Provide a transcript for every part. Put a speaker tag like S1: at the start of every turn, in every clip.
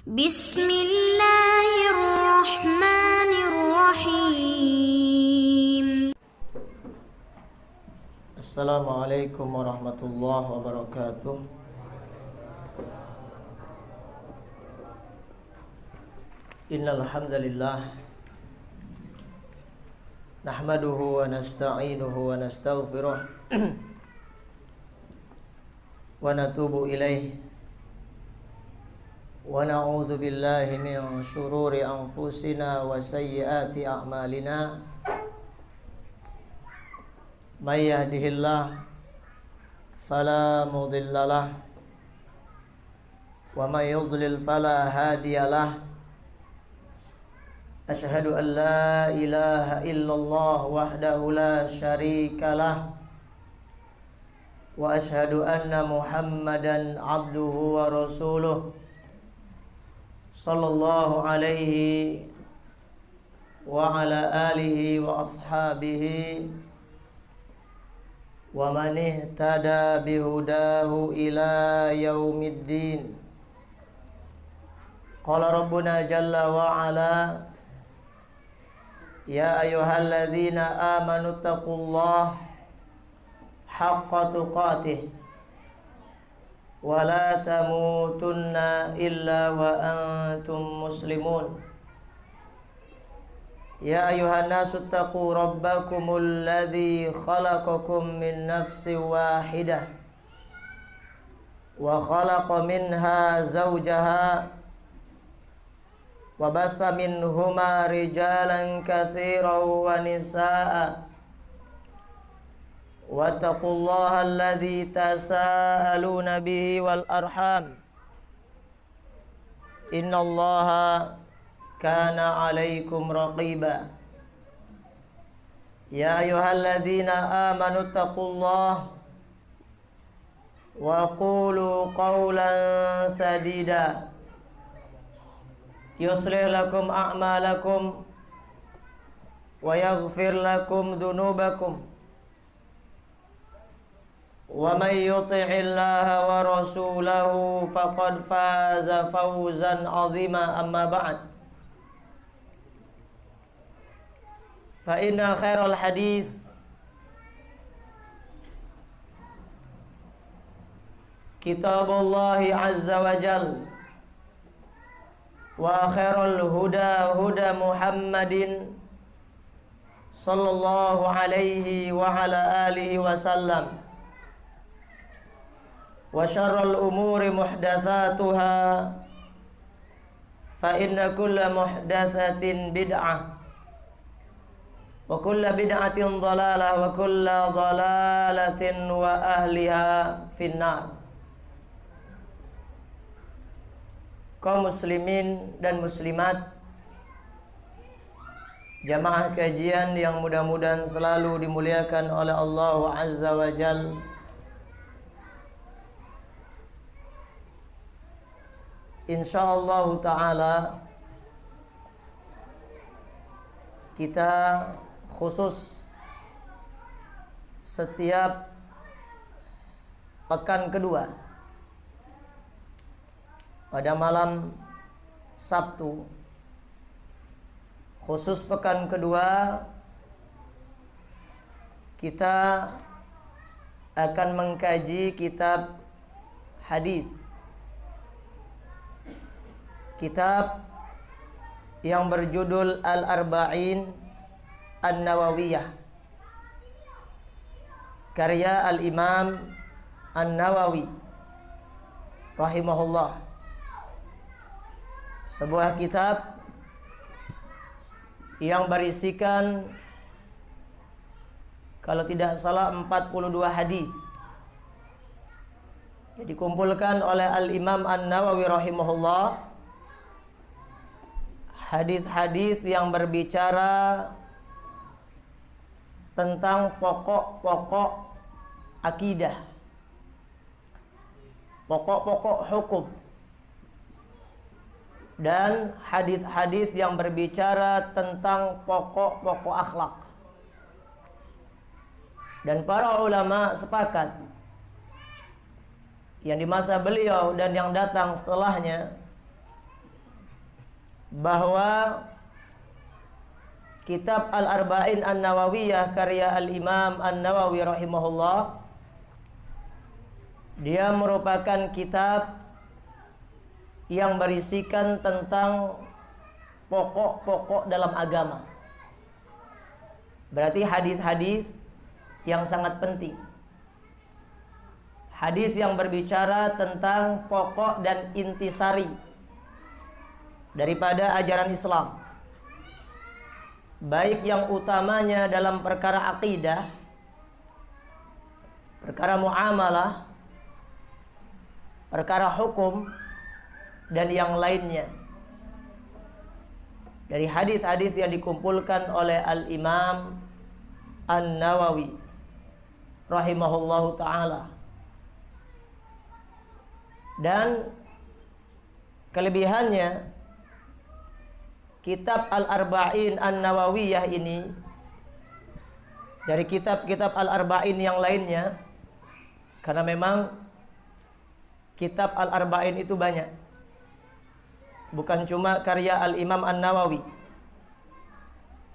S1: Bismillahirrahmanirrahim.
S2: Assalamualaikum warahmatullahi wabarakatuh. Innal hamdalillah nahmaduhu wa nasta'inuhu wa nastaghfiruh wa natubu ilaih wa na'udzu billahi min shururi anfusina wa sayyiati a'malina. May yahdihillah fala mudhillalah wa may yudlil fala hadiyalah. Asyhadu an la ilaha illallah wahdahu la syarikalah wa asyhadu anna Muhammadan abduhu wa rasuluh sallallahu alaihi wa ala alihi wa ashabihi wa man ihtada bihudahu ila yaumiddin. Qala rabbuna jalla wa ala ya ayyuhalladzina amanu taqullaha haqqa tuqatih wa la tamutunna illa wa antum muslimun. Ya ayyuhan nasu taqu rabbakumul ladzi khalaqakum min nafsin wahidah wa khalaqa minha zawjaha wa batha minhuma rijalan katsiran wa nisaa'a wattaqullaha alladzi tasaaluna bihi wal arham innallaha kana 'alaikum raqiba. Ya ayyuhalladzina amanu taqullaha wa qulu qawlan sadida yuslih lakum a'malakum wa yaghfir lakum dhunubakum wa may yuti'illaha wa rasulahu faqad faza fawzan 'azima. Amma ba'd, fa inna khairal hadits kitabullahi azza wa jalla wa khairul huda huda Muhammadin sallallahu alaihi wa ala alihi wa sallam wa syarrul umuri muhdatsatuha fa inna kulla muhdatsatin bid'ah wa kulla bid'atin dhalalah wa kulla dhalalatin wa ahliha finnar. Kaum muslimin dan muslimat, jamaah kajian yang mudah-mudahan selalu dimuliakan oleh Allah Azza wa Jalla. Insyaallah ta'ala kita khusus setiap pekan kedua pada malam Sabtu, khusus pekan kedua kita akan mengkaji kitab hadis, kitab yang berjudul Al-Arba'in An-Nawawiyah, karya Al-Imam An-Nawawi rahimahullah. Sebuah kitab yang berisikan, kalau tidak salah, 42 hadis yang dikumpulkan oleh Al-Imam An-Nawawi rahimahullah. Hadis-hadis yang berbicara tentang pokok-pokok akidah, pokok-pokok hukum, dan hadis-hadis yang berbicara tentang pokok-pokok akhlak. Dan para ulama sepakat, yang di masa beliau dan yang datang setelahnya, bahwa kitab Al-Arba'in An-Nawawiyah karya Al-Imam An-Nawawi rahimahullah, dia merupakan kitab yang berisikan tentang pokok-pokok dalam agama. Berarti hadis-hadis yang sangat penting. Hadis yang berbicara tentang pokok dan intisari daripada ajaran Islam. Baik yang utamanya dalam perkara akidah, perkara muamalah, perkara hukum, dan yang lainnya. Dari hadis-hadis yang dikumpulkan oleh Al-Imam An-Nawawi rahimahullahu ta'ala. Dan kelebihannya, kitab Al-Arba'in An-Nawawiyah ini dari kitab-kitab Al-Arba'in yang lainnya, karena memang kitab Al-Arba'in itu banyak, bukan cuma karya Al-Imam An-Nawawi.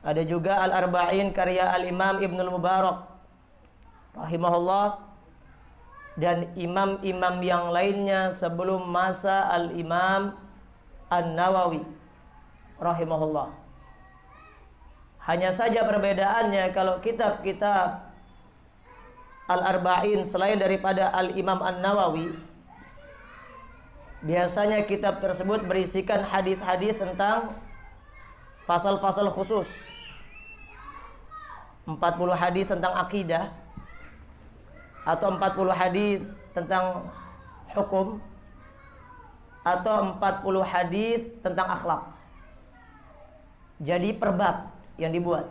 S2: Ada juga Al-Arba'in karya Al-Imam Ibnul Mubarak rahimahullah, dan imam-imam yang lainnya sebelum masa Al-Imam An-Nawawi rahimahullah. Hanya saja perbedaannya, kalau kitab-kitab Al-Arba'in selain daripada Al-Imam An-Nawawi, biasanya kitab tersebut berisikan hadis-hadis tentang fasal-fasal khusus. 40 hadis tentang akidah, atau 40 hadis tentang hukum, atau 40 hadis tentang akhlak. Jadi per bab yang dibuat.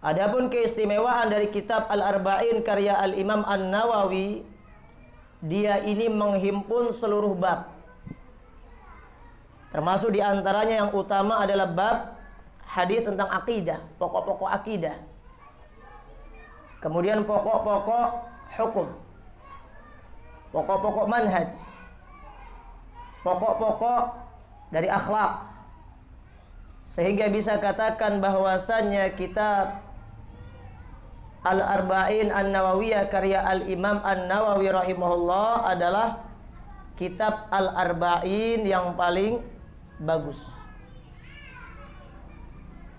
S2: Adapun keistimewaan dari kitab Al-Arba'in karya Al-Imam An-Nawawi, dia ini menghimpun seluruh bab. Termasuk diantaranya yang utama adalah bab hadis tentang akidah, pokok-pokok akidah. Kemudian pokok-pokok hukum, pokok-pokok manhaj, pokok-pokok dari akhlak. Sehingga bisa katakan bahwasannya kitab Al-Arba'in An-Nawawiyah karya Al-Imam An-Nawawi rahimahullah adalah kitab Al-Arba'in yang paling bagus.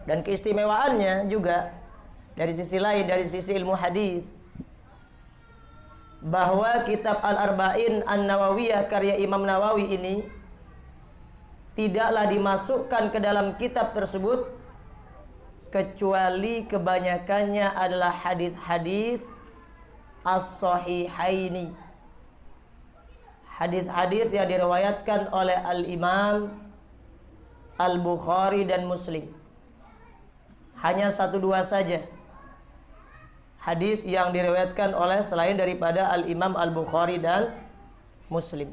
S2: Dan keistimewaannya juga dari sisi lain, dari sisi ilmu hadis, bahwa kitab Al-Arba'in An-Nawawiyah karya Imam Nawawi ini tidaklah dimasukkan ke dalam kitab tersebut kecuali kebanyakannya adalah hadis-hadis as-sahihaini, hadis-hadis yang diriwayatkan oleh Al-Imam Al-Bukhari dan Muslim. Hanya 1-2 saja hadis yang diriwayatkan oleh selain daripada Al-Imam Al-Bukhari dan Muslim.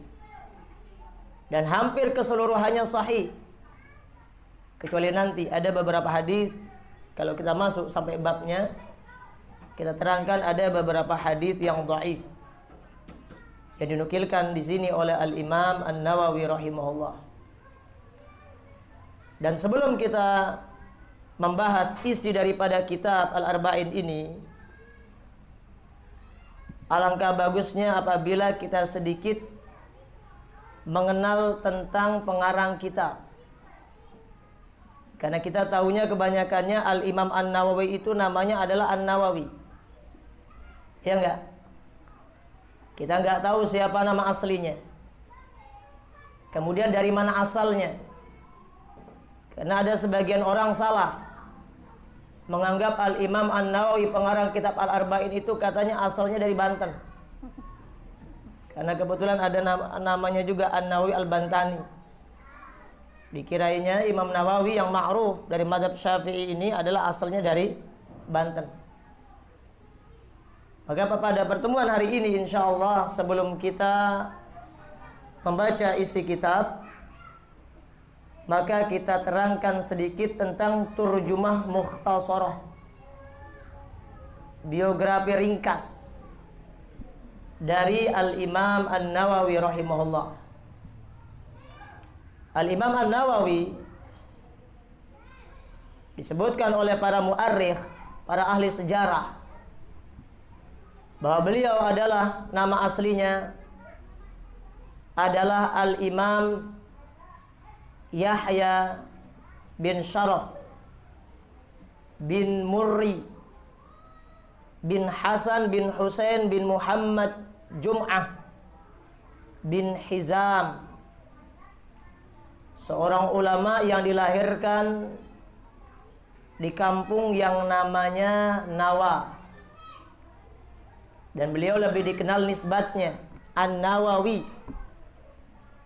S2: Dan hampir keseluruhannya sahih. Kecuali nanti ada beberapa hadis, kalau kita masuk sampai babnya, kita terangkan ada beberapa hadis yang dhaif yang dinukilkan di sini oleh Al-Imam An-Nawawi rahimahullah. Dan sebelum kita membahas isi daripada kitab Al-Arba'in ini, alangkah bagusnya apabila kita sedikit mengenal tentang pengarang kitab. Karena kita tahunya kebanyakannya Al-Imam An-Nawawi itu namanya adalah An-Nawawi. Ya enggak? Kita enggak tahu siapa nama aslinya. Kemudian dari mana asalnya. Karena ada sebagian orang salah menganggap Al-Imam An-Nawawi pengarang kitab Al-Arba'in itu katanya asalnya dari Banten. Karena kebetulan ada namanya juga An-Nawawi Al-Bantani. Dikirainya Imam Nawawi yang ma'ruf dari mazhab Syafi'i ini adalah asalnya dari Banten. Maka pada pertemuan hari ini insyaallah, sebelum kita membaca isi kitab, maka kita terangkan sedikit tentang turjumah mukhtasarah, biografi ringkas dari Al-Imam An-Nawawi rahimahullah. Al-Imam An-Nawawi disebutkan oleh para muarrikh, para ahli sejarah, bahwa beliau adalah nama aslinya adalah Al-Imam Yahya bin Sharaf bin Murri bin Hasan bin Husain bin Muhammad Jum'ah bin Hizam, seorang ulama yang dilahirkan di kampung yang namanya Nawa, dan beliau lebih dikenal nisbatnya An-Nawawi.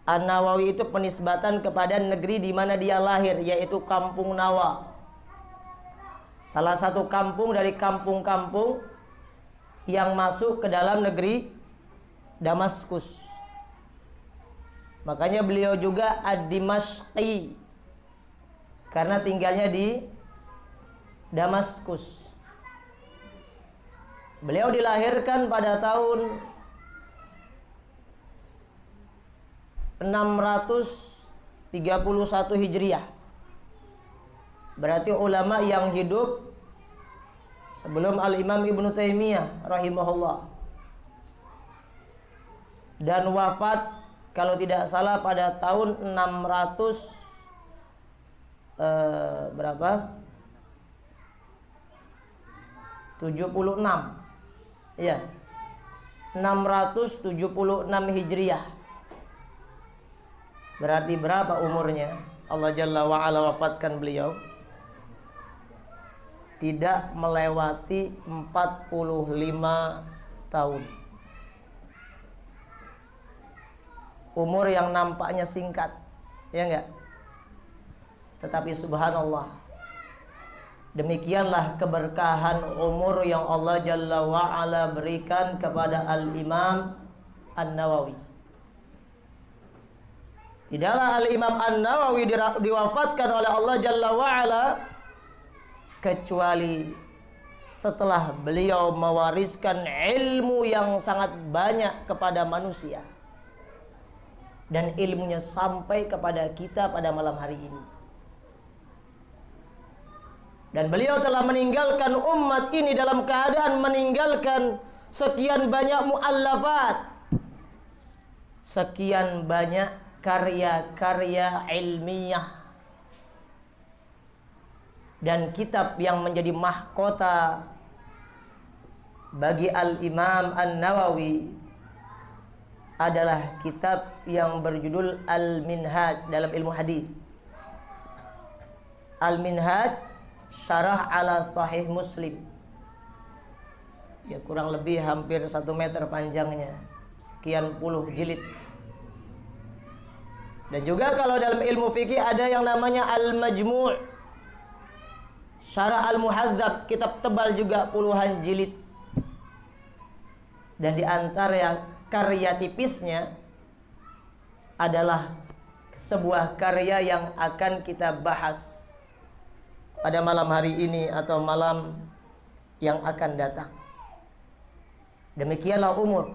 S2: An-Nawawi itu penisbatan kepada negeri di mana dia lahir, yaitu kampung Nawa, salah satu kampung dari kampung-kampung yang masuk ke dalam negeri Damaskus. Makanya beliau juga Ad-Dimashqi, karena tinggalnya di Damaskus. Beliau dilahirkan pada tahun 631 Hijriah. Berarti ulama yang hidup sebelum Al-Imam Ibnu Taimiyah rahimahullah, dan wafat kalau tidak salah pada tahun 600 berapa? 76. Iya. 676 Hijriah. Berarti berapa umurnya? Allah Jalla wa Ala wafatkan beliau tidak melewati 45 tahun. Umur yang nampaknya singkat, ya enggak? Tetapi subhanallah, demikianlah keberkahan umur yang Allah Jalla wa'ala berikan kepada Al-Imam An-Nawawi. Tidaklah Al-Imam An-Nawawi diwafatkan oleh Allah Jalla wa'ala kecuali setelah beliau mewariskan ilmu yang sangat banyak kepada manusia, dan ilmunya sampai kepada kita pada malam hari ini. Dan beliau telah meninggalkan umat ini dalam keadaan meninggalkan sekian banyak muallafat, sekian banyak karya-karya ilmiah, dan kitab yang menjadi mahkota bagi Al-Imam An-Nawawi adalah kitab yang berjudul Al-Minhaj dalam ilmu hadis. Al-Minhaj syarah ala Sahih Muslim. Ya, kurang lebih hampir 1 meter panjangnya, sekian puluh jilid. Dan juga kalau dalam ilmu fikih ada yang namanya Al-Majmu', syarah Al-Muhadzab, kitab tebal juga puluhan jilid. Dan di antara karya tipisnya adalah sebuah karya yang akan kita bahas pada malam hari ini atau malam yang akan datang. Demikianlah umur.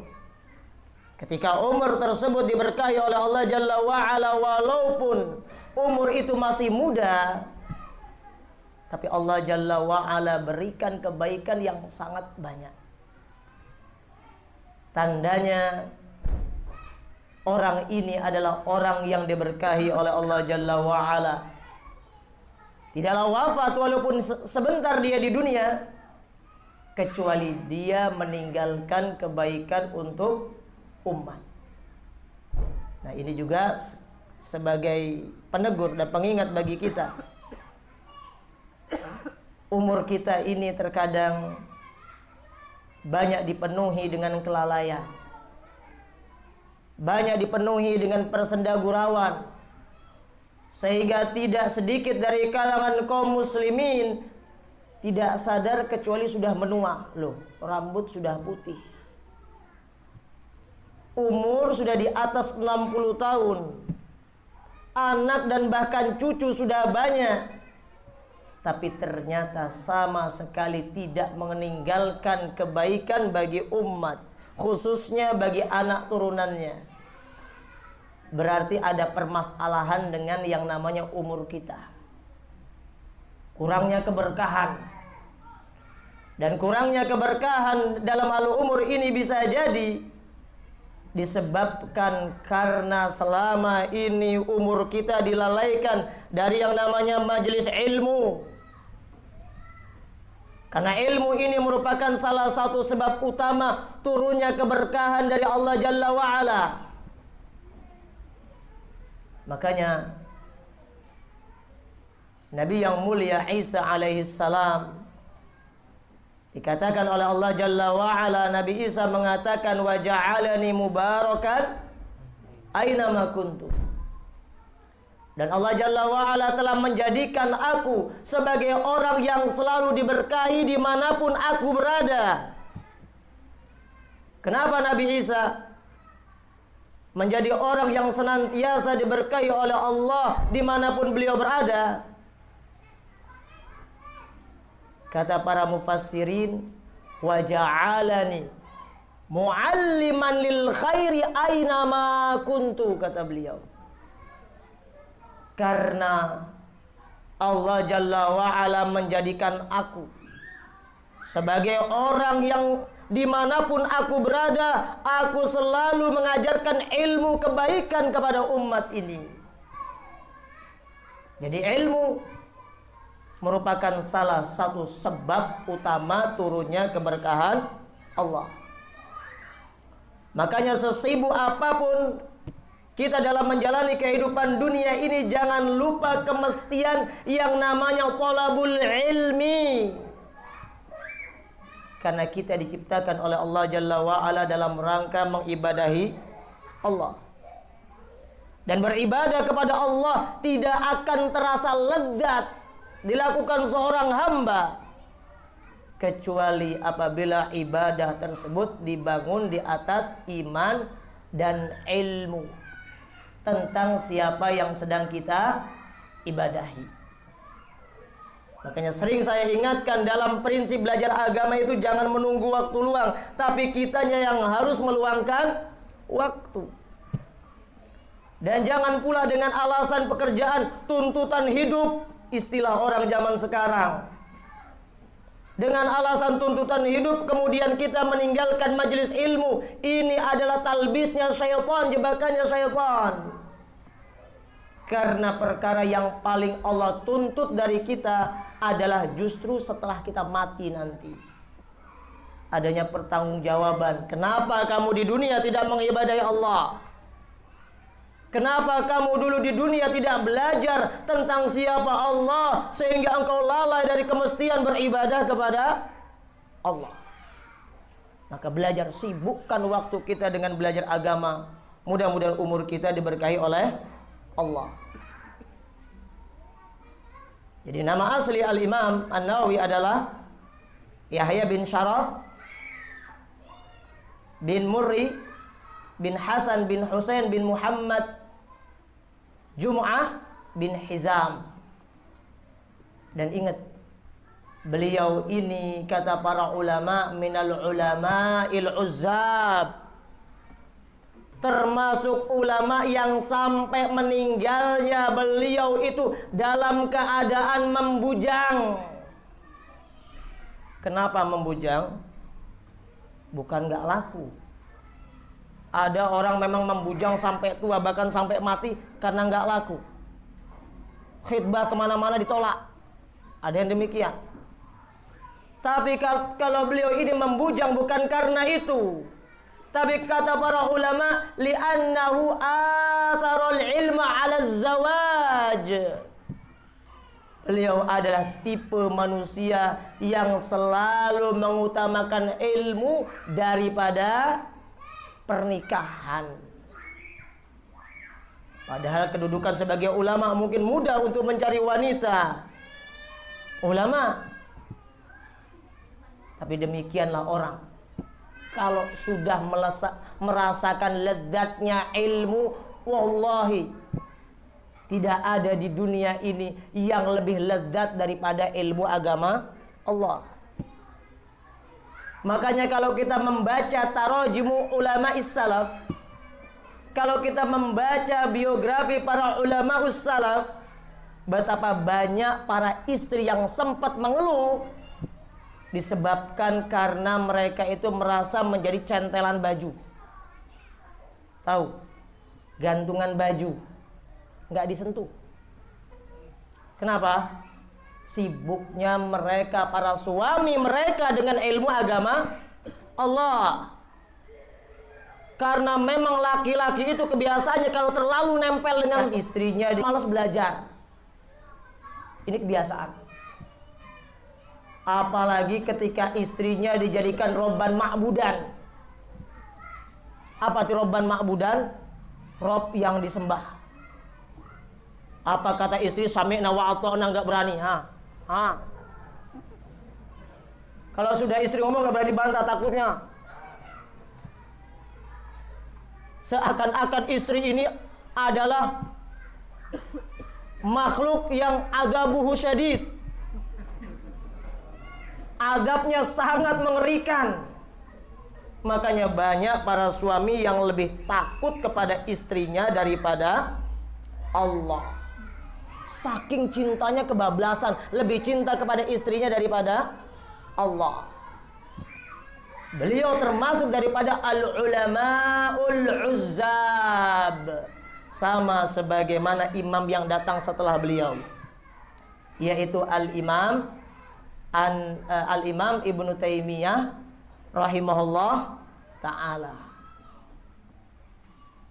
S2: Ketika umur tersebut diberkahi oleh Allah Jalla wa'ala, walaupun umur itu masih muda, tapi Allah Jalla wa'ala berikan kebaikan yang sangat banyak. Tandanya orang ini adalah orang yang diberkahi oleh Allah Jalla wa'ala. Tidaklah wafat walaupun sebentar dia di dunia, kecuali dia meninggalkan kebaikan untuk umat. Nah, ini juga sebagai penegur dan pengingat bagi kita. Umur kita ini terkadang banyak dipenuhi dengan kelalaian, banyak dipenuhi dengan persendagurauan, sehingga tidak sedikit dari kalangan kaum muslimin tidak sadar kecuali sudah menua. Loh, rambut sudah putih, umur sudah di atas 60 tahun, anak dan bahkan cucu sudah banyak, tapi ternyata sama sekali tidak meninggalkan kebaikan bagi umat, khususnya bagi anak turunannya. berarti ada permasalahan dengan yang namanya umur kita. Kurangnya keberkahan. Dan kurangnya keberkahan dalam hal umur ini bisa jadi disebabkan karena selama ini umur kita dilalaikan dari yang namanya majelis ilmu. Karena ilmu ini merupakan salah satu sebab utama turunnya keberkahan dari Allah Jalla wa'ala. Makanya Nabi yang mulia Isa alaihi salam dikatakan oleh Allah Jalla wa'ala, Nabi Isa mengatakan wa ja'alani mubarakan aina ma kuntu. Dan Allah Jalla wa'ala telah menjadikan aku sebagai orang yang selalu diberkahi dimanapun aku berada. Kenapa Nabi Isa menjadi orang yang senantiasa diberkahi oleh Allah dimanapun beliau berada? Kata para mufassirin, wa ja'alani mu'alliman lil khairi aina ma kuntu, kata beliau. Karena Allah Jalla wa'ala menjadikan aku sebagai orang yang dimanapun aku berada, aku selalu mengajarkan ilmu kebaikan kepada umat ini. Jadi ilmu merupakan salah satu sebab utama turunnya keberkahan Allah. Makanya sesibuk apapun kita dalam menjalani kehidupan dunia ini, jangan lupa kemestian yang namanya thalabul ilmi. Karena kita diciptakan oleh Allah Jalla wa'ala dalam rangka mengibadahi Allah. Dan beribadah kepada Allah tidak akan terasa lezat dilakukan seorang hamba kecuali apabila ibadah tersebut dibangun di atas iman dan ilmu tentang siapa yang sedang kita ibadahi. Makanya sering saya ingatkan dalam prinsip belajar agama itu jangan menunggu waktu luang, tapi kitanya yang harus meluangkan waktu. Dan jangan pula dengan alasan pekerjaan, tuntutan hidup, istilah orang zaman sekarang. Dengan alasan tuntutan hidup kemudian kita meninggalkan majelis ilmu. Ini adalah talbisnya syaitan, jebakannya syaitan. Karena perkara yang paling Allah tuntut dari kita adalah justru setelah kita mati nanti. Adanya pertanggungjawaban. Kenapa kamu di dunia tidak mengibadahi Allah? Kenapa kamu dulu di dunia tidak belajar tentang siapa Allah sehingga engkau lalai dari kemestian beribadah kepada Allah? Maka belajar, sibukkan waktu kita dengan belajar agama. Mudah-mudahan umur kita diberkahi oleh Allah. Jadi nama asli Al-Imam An-Nawawi adalah Yahya bin Syaraf bin Murri bin Hasan bin Husain bin Muhammad Jum'ah bin Hizam. Dan ingat, beliau ini kata para ulama minal ulama'il uzzab, termasuk ulama yang sampai meninggalnya beliau itu dalam keadaan membujang. Kenapa membujang? Bukan gak laku. Ada orang memang membujang sampai tua, bahkan sampai mati karena nggak laku. Khidbah kemana-mana ditolak. Ada yang demikian. Tapi kalau beliau ini membujang bukan karena itu. Tapi kata para ulama, li'annahu atharul ilma 'ala zawaj. Beliau adalah tipe manusia yang selalu mengutamakan ilmu daripada pernikahan. Padahal kedudukan sebagai ulama mungkin mudah untuk mencari wanita ulama. Tapi demikianlah orang kalau sudah merasakan lezatnya ilmu, wallahi tidak ada di dunia ini yang lebih lezat daripada ilmu agama Allah. Makanya kalau kita membaca tarajimu ulama salaf, kalau kita membaca biografi para ulama salaf, betapa banyak para istri yang sempat mengeluh disebabkan karena mereka itu merasa menjadi centelan baju. Tahu? Gantungan baju nggak disentuh. Kenapa? Sibuknya mereka, para suami mereka dengan ilmu agama Allah. Karena memang laki-laki itu kebiasaannya kalau terlalu nempel dengan istrinya, dia malas belajar. Ini kebiasaan. Apalagi ketika istrinya dijadikan robban ma'budan. Apa itu robban ma'budan? Rob yang disembah. Apa kata istri? Sami'na wa ata'na, enggak berani. Kalau sudah istri ngomong enggak berani bantah, takutnya seakan-akan istri ini adalah makhluk yang adabuhu syadid. Adabnya sangat mengerikan. Makanya banyak para suami yang lebih takut kepada istrinya daripada Allah. Saking cintanya kebablasan, lebih cinta kepada istrinya daripada Allah. Beliau termasuk daripada al-ulama'ul uzzab, sama sebagaimana imam yang datang setelah beliau, yaitu al-imam Ibnu Taimiyah rahimahullah ta'ala.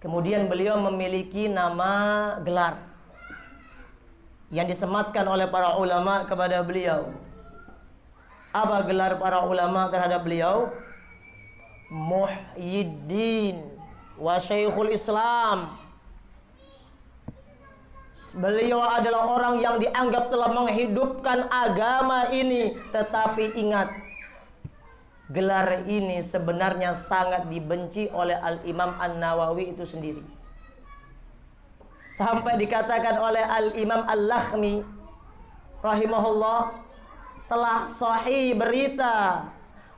S2: Kemudian beliau memiliki nama gelar yang disematkan oleh para ulama kepada beliau. Apa gelar para ulama terhadap beliau? Muhyiddin wa Syekhul Islam. Beliau adalah orang yang dianggap telah menghidupkan agama ini. Tetapi ingat, gelar ini sebenarnya sangat dibenci oleh Al-Imam An-Nawawi itu sendiri. Sampai dikatakan oleh Al-Imam Al-Lakhmi rahimahullah, telah sahih berita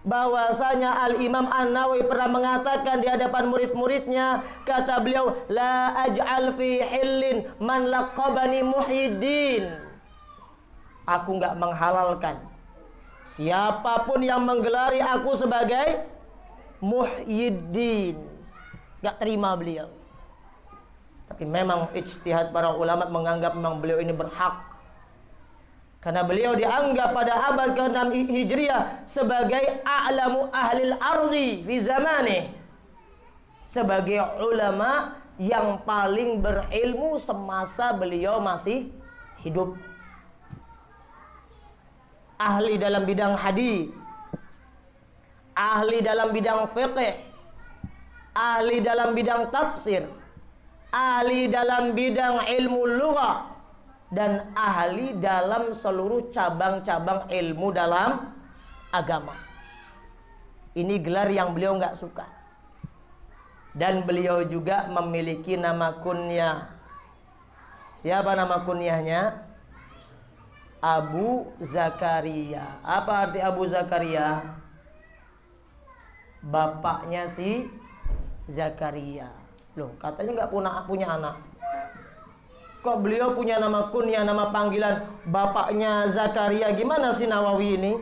S2: bahwasanya Al-Imam An-Nawawi pernah mengatakan di hadapan murid-muridnya, kata beliau, la aj'al fi hillin man laqabani Muhyiddin. Aku enggak menghalalkan siapapun yang menggelari aku sebagai Muhyiddin. Enggak terima beliau. Tapi memang ijtihad para ulama menganggap memang beliau ini berhak. Karena beliau dianggap pada abad ke-6 Hijriah sebagai a'lamu ahlil ardi fi zamani, sebagai ulama yang paling berilmu semasa beliau masih hidup. Ahli dalam bidang hadis, ahli dalam bidang fiqh, ahli dalam bidang tafsir, ahli dalam bidang ilmu lughah, dan ahli dalam seluruh cabang-cabang ilmu dalam agama. Ini gelar yang beliau nggak suka. Dan beliau juga memiliki nama kunyah. Siapa nama kunyahnya? Abu Zakaria. Apa arti Abu Zakaria? Bapaknya si Zakaria. Loh, katanya nggak punya anak. Kok beliau punya nama kunyah, nama panggilan bapaknya Zakaria? Gimana sih Nawawi ini?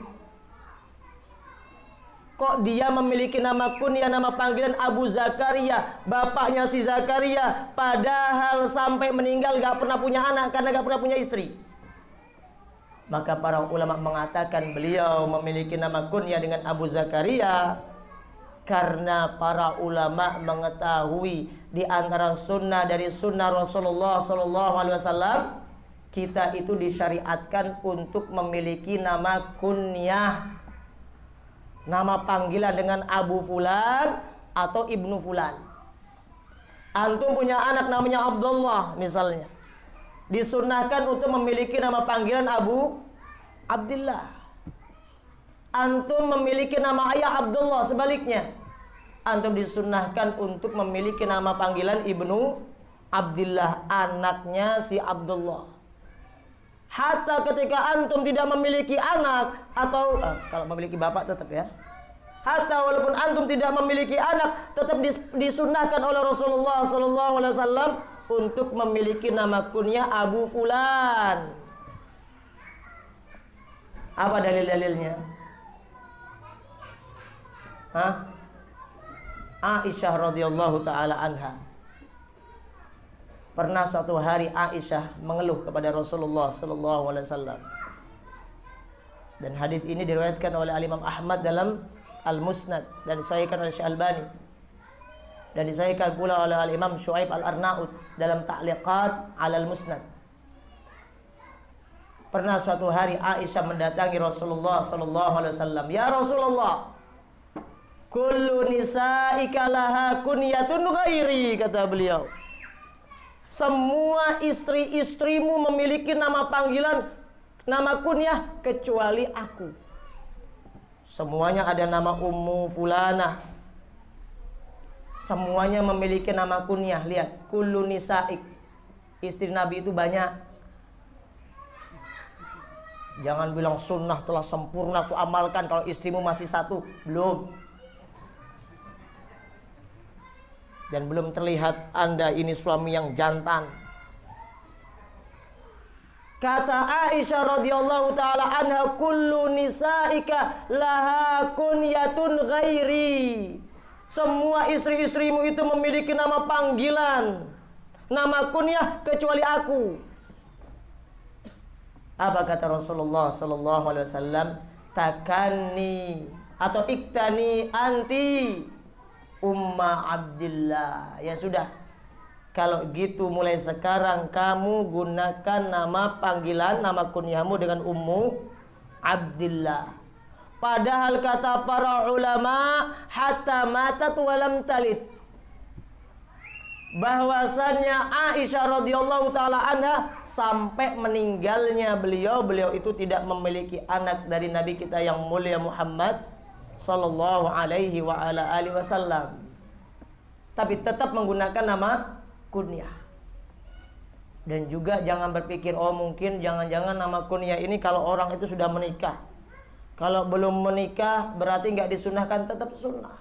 S2: Kok dia memiliki nama kunyah, nama panggilan Abu Zakaria, bapaknya si Zakaria, padahal sampai meninggal gak pernah punya anak karena gak pernah punya istri? Maka para ulama mengatakan beliau memiliki nama kunyah dengan Abu Zakaria karena para ulama mengetahui di antara sunnah dari sunnah Rasulullah SAW, kita itu disyariatkan untuk memiliki nama kunyah, nama panggilan dengan Abu Fulan atau Ibnu Fulan. Antum punya anak namanya Abdullah misalnya, disunnahkan untuk memiliki nama panggilan Abu Abdullah. Antum memiliki nama ayah Abdullah, sebaliknya antum disunnahkan untuk memiliki nama panggilan Ibnu Abdullah, anaknya si Abdullah. Hatta ketika antum tidak memiliki anak, atau kalau memiliki bapak tetap ya, Hatta walaupun antum tidak memiliki anak, tetap disunnahkan oleh Rasulullah sallallahu alaihi wasallam untuk memiliki nama kunyah Abu Fulan. Apa dalil-dalilnya? Aisyah radhiyallahu taala anha. Pernah suatu hari Aisyah mengeluh kepada Rasulullah sallallahu alaihi wasallam. Dan hadis ini diriwayatkan oleh Imam Ahmad dalam Al-Musnad dan disahihkan oleh Syekh Albani. Dan disahihkan pula oleh Imam Syuaib Al-Arnaud dalam Ta'liqat 'ala Al-Musnad. Pernah suatu hari Aisyah mendatangi Rasulullah sallallahu alaihi wasallam. Ya Rasulullah, kullu nisa'ika laha kunyatun ghairi, kata beliau. Semua istri-istrimu memiliki nama panggilan, nama kunyah kecuali aku. Semuanya ada nama Ummu Fulanah. Semuanya memiliki nama kunyah. Lihat, kullu nisa'ik. Istri Nabi itu banyak. Jangan bilang sunnah telah sempurna aku amalkan kalau istrimu masih satu. Belum. Dan belum terlihat Anda ini suami yang jantan. Kata Aisyah radhiyallahu taala anha, kullu nisa'ika laha kunyatun ghairi. Semua istri-istrimu itu memiliki nama panggilan, nama kunyah kecuali aku. Apa kata Rasulullah sallallahu alaihi wasallam? Takanni atau iktani anti Umma Abdillah. Ya sudah, kalau gitu mulai sekarang kamu gunakan nama panggilan, nama kunyahmu dengan Ummu Abdillah. Padahal kata para ulama, hatta matat walam talid, bahwasannya Aisyah radhiyallahu taala anha sampai meninggalnya beliau itu tidak memiliki anak dari Nabi kita yang mulia Muhammad sallallahu alaihi wa ala alihi wasallam, tapi tetap menggunakan nama kunyah. Dan juga jangan berpikir, oh mungkin jangan-jangan nama kunyah ini kalau orang itu sudah menikah, kalau belum menikah berarti nggak disunahkan. Tetap sunnah.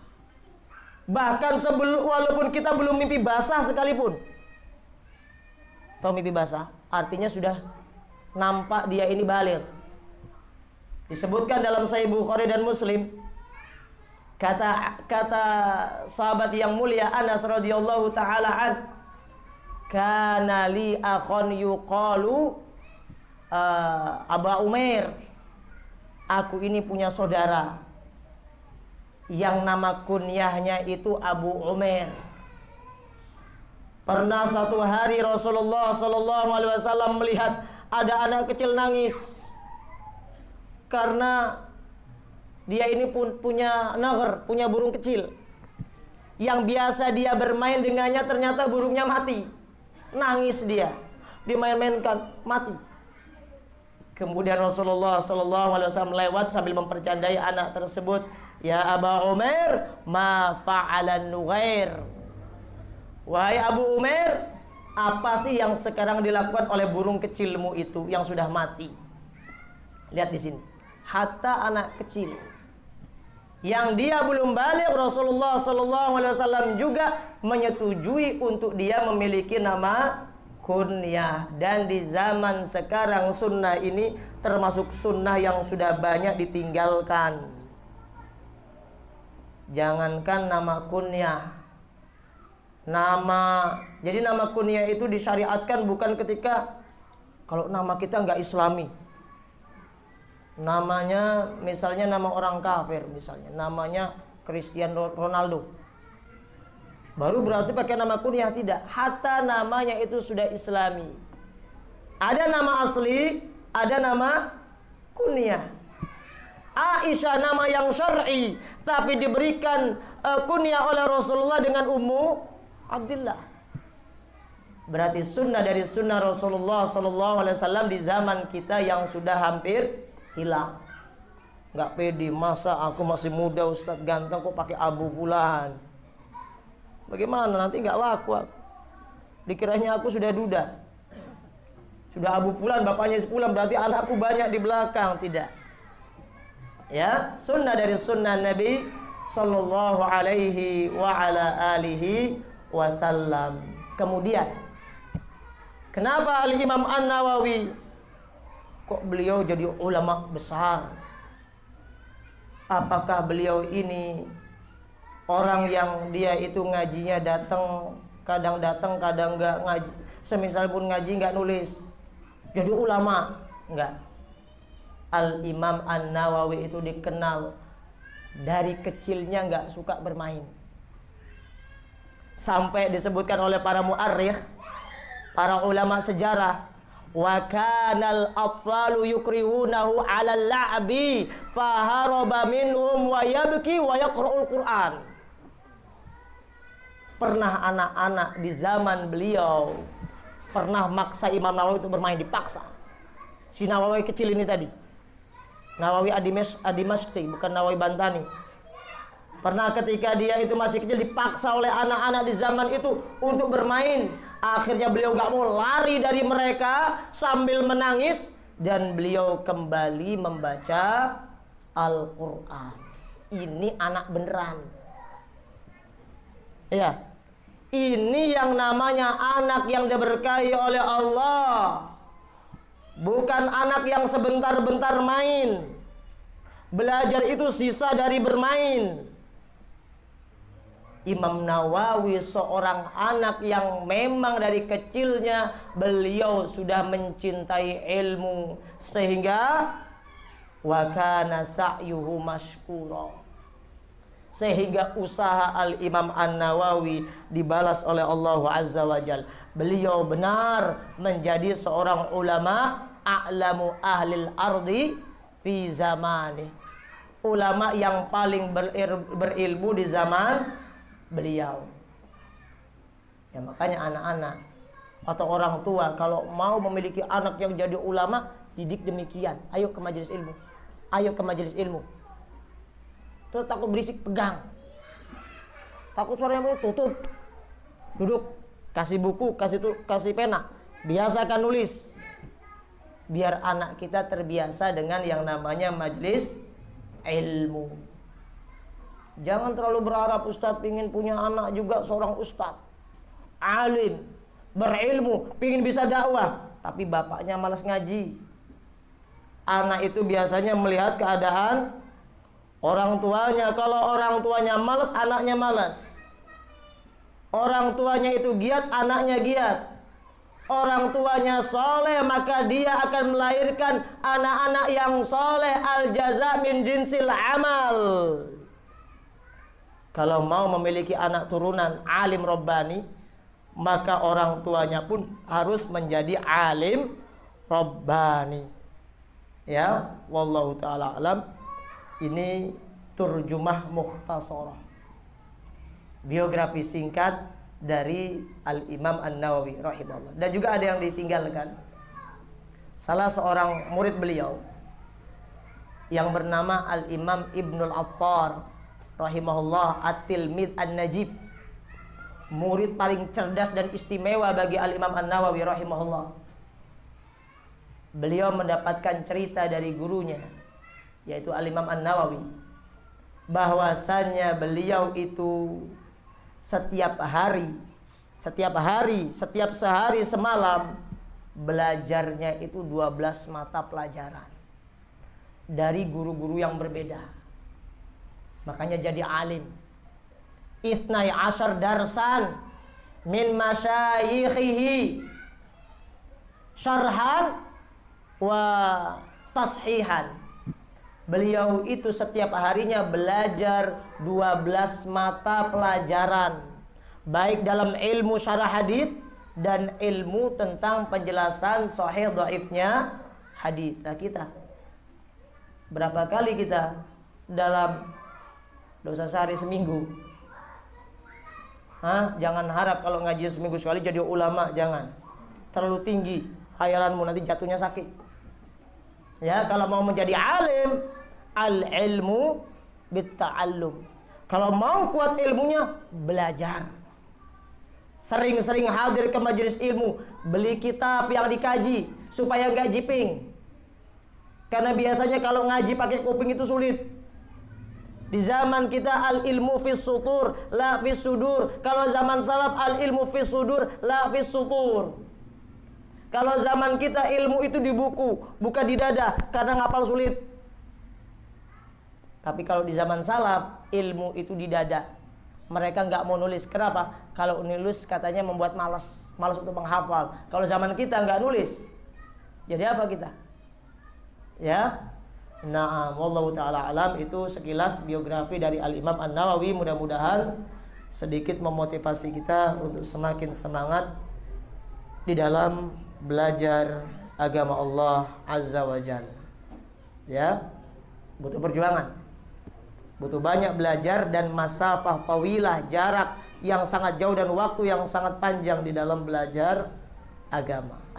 S2: Bahkan walaupun kita belum mimpi basah sekalipun. Tahu mimpi basah? Artinya sudah nampak dia ini baligh. Disebutkan dalam Sahih Bukhari dan Muslim. Kata sahabat yang mulia Anas radhiyallahu taala an, kana li akhon yuqalu Aba Umair. Aku ini punya saudara yang nama kunyahnya itu Abu Umair. Pernah suatu hari Rasulullah sallallahu alaihi wasallam melihat ada anak kecil nangis karena dia ini pun punya nagar, punya burung kecil yang biasa dia bermain dengannya, ternyata burungnya mati. Nangis dia, dimain-mainkan, mati. Kemudian Rasulullah sallallahu alaihi wasallam lewat sambil mempercandai anak tersebut, ya Aba Umair, ma fa'alan nughair. Wahai Abu Umair, apa sih yang sekarang dilakukan oleh burung kecilmu itu yang sudah mati? Lihat di sini, hatta anak kecil yang dia belum balik, Rasulullah sallallahu alaihi wasallam juga menyetujui untuk dia memiliki nama kunyah. Dan di zaman sekarang sunnah ini termasuk sunnah yang sudah banyak ditinggalkan. Jangankan nama kunyah, jadi nama kunyah itu disyariatkan bukan ketika kalau nama kita nggak Islami. Namanya misalnya nama orang kafir, misalnya namanya Cristiano Ronaldo, baru berarti pakai nama kunyah. Tidak, hatta namanya itu sudah Islami. Ada nama asli, ada nama kunyah. Aisyah nama yang syar'i, tapi diberikan kunyah oleh Rasulullah dengan Ummu Abdillah. Berarti sunnah dari sunnah Rasulullah sallallahu alaihi wasallam di zaman kita yang sudah hampir hilang. Nggak pede, masa aku masih muda Ustadz ganteng kok pakai Abu Fulan. Bagaimana nanti nggak laku aku. Dikiranya aku sudah duda. Sudah Abu Fulan, bapaknya sepulan, berarti anakku banyak di belakang. Tidak. Ya, sunnah dari sunnah Nabi sallallahu alaihi wa ala alihi wasallam. Kemudian kenapa Al-Imam An-Nawawi kok beliau jadi ulama besar? Apakah beliau ini orang yang dia itu ngajinya kadang kadang enggak ngaji, semisal pun ngaji enggak nulis, jadi ulama? Enggak. Al-Imam An-Nawawi itu dikenal dari kecilnya enggak suka bermain. Sampai disebutkan oleh para mu'arrikh, para ulama sejarah, wa kanal atfalu yukrihunahu 'alal la'bi faharaba minhum wa yabki wa yaqra'ul Qur'an. Pernah anak-anak di zaman beliau pernah maksa Imam Nawawi itu bermain, dipaksa. Si Nawawi kecil ini tadi, Nawawi Ad-Dimashqi, bukan Nawawi Bantani. Pernah ketika dia itu masih kecil dipaksa oleh anak-anak di zaman itu untuk bermain. Akhirnya beliau gak mau, lari dari mereka sambil menangis. Dan beliau kembali membaca Al-Quran. Ini anak beneran. Ya, ini yang namanya anak yang diberkahi oleh Allah. Bukan anak yang sebentar-bentar main. Belajar itu sisa dari bermain. Imam Nawawi seorang anak yang memang dari kecilnya beliau sudah mencintai ilmu, sehingga wa kana sa'yuhu mashkura, sehingga usaha Al-Imam An-Nawawi dibalas oleh Allah Azza wa Jal. Beliau benar menjadi seorang ulama a'lamu ahlil ardi fi zamani, ulama yang paling berilmu di zaman beliau. Ya, makanya anak-anak atau orang tua kalau mau memiliki anak yang jadi ulama, didik demikian. Ayo ke majelis ilmu, ayo ke majelis ilmu. Terus takut berisik, pegang. Takut suaranya tutup, duduk, kasih buku, kasih pena, biasakan nulis. Biar anak kita terbiasa dengan yang namanya majelis ilmu. Jangan terlalu berharap Ustadz pingin punya anak juga seorang Ustadz alim, berilmu, pingin bisa dakwah, tapi bapaknya malas ngaji. Anak itu biasanya melihat keadaan orang tuanya. Kalau orang tuanya malas, anaknya malas. Orang tuanya itu giat, anaknya giat. Orang tuanya soleh, maka dia akan melahirkan anak-anak yang soleh. Al jaza min jinsil amal. Kalau mau memiliki anak turunan alim Rabbani, maka orang tuanya pun harus menjadi alim Rabbani. Ya, wallahu ta'ala alam. Ini turjumah mukhtasarah, biografi singkat dari Al-Imam An-Nawawi rahimahullah. Dan juga ada yang ditinggalkan. Salah seorang murid beliau yang bernama Al-Imam Ibnul Attar rahimahullah, At-Tilmid An-Najib, murid paling cerdas dan istimewa bagi Al-Imam An-Nawawi rahimahullah. Beliau mendapatkan cerita dari gurunya, yaitu Al-Imam An-Nawawi, bahwasannya beliau itu setiap sehari semalam belajarnya itu 12 mata pelajaran dari guru-guru yang berbeda. Makanya jadi alim. Ithnai asyar darsan min masyayikhihi syarhan wa tashihan. Beliau itu setiap harinya belajar 12 mata pelajaran, baik dalam ilmu syarah hadis dan ilmu tentang penjelasan sahih dhaifnya hadis. Nah, kita berapa kali kita dalam dosa sehari seminggu? Jangan harap kalau ngaji seminggu sekali jadi ulama, jangan. Terlalu tinggi hayalanmu, nanti jatuhnya sakit. Ya, kalau mau menjadi alim, al-ilmu bit-ta'allum. Kalau mau kuat ilmunya, belajar. Sering-sering hadir ke majelis ilmu, beli kitab yang dikaji supaya enggak jiping. Karena biasanya kalau ngaji pakai kuping itu sulit. Di zaman kita al ilmu fis sutur la fis sudur. Kalau zaman salaf al ilmu fis sudur la fis sutur. Kalau zaman kita ilmu itu di buku, bukan di dada karena ngapal sulit. Tapi kalau di zaman salaf ilmu itu di dada. Mereka nggak mau nulis. Kenapa? Kalau nulis katanya membuat malas untuk menghafal. Kalau zaman kita nggak nulis, jadi apa kita? Ya. Nah, wallahu taala alam. Itu sekilas biografi dari Al-Imam An-Nawawi. Mudah-mudahan sedikit memotivasi kita untuk semakin semangat di dalam belajar agama Allah Azza wa Jalla. Ya. Butuh perjuangan. Butuh banyak belajar dan masafah tawilah, jarak yang sangat jauh dan waktu yang sangat panjang di dalam belajar agama.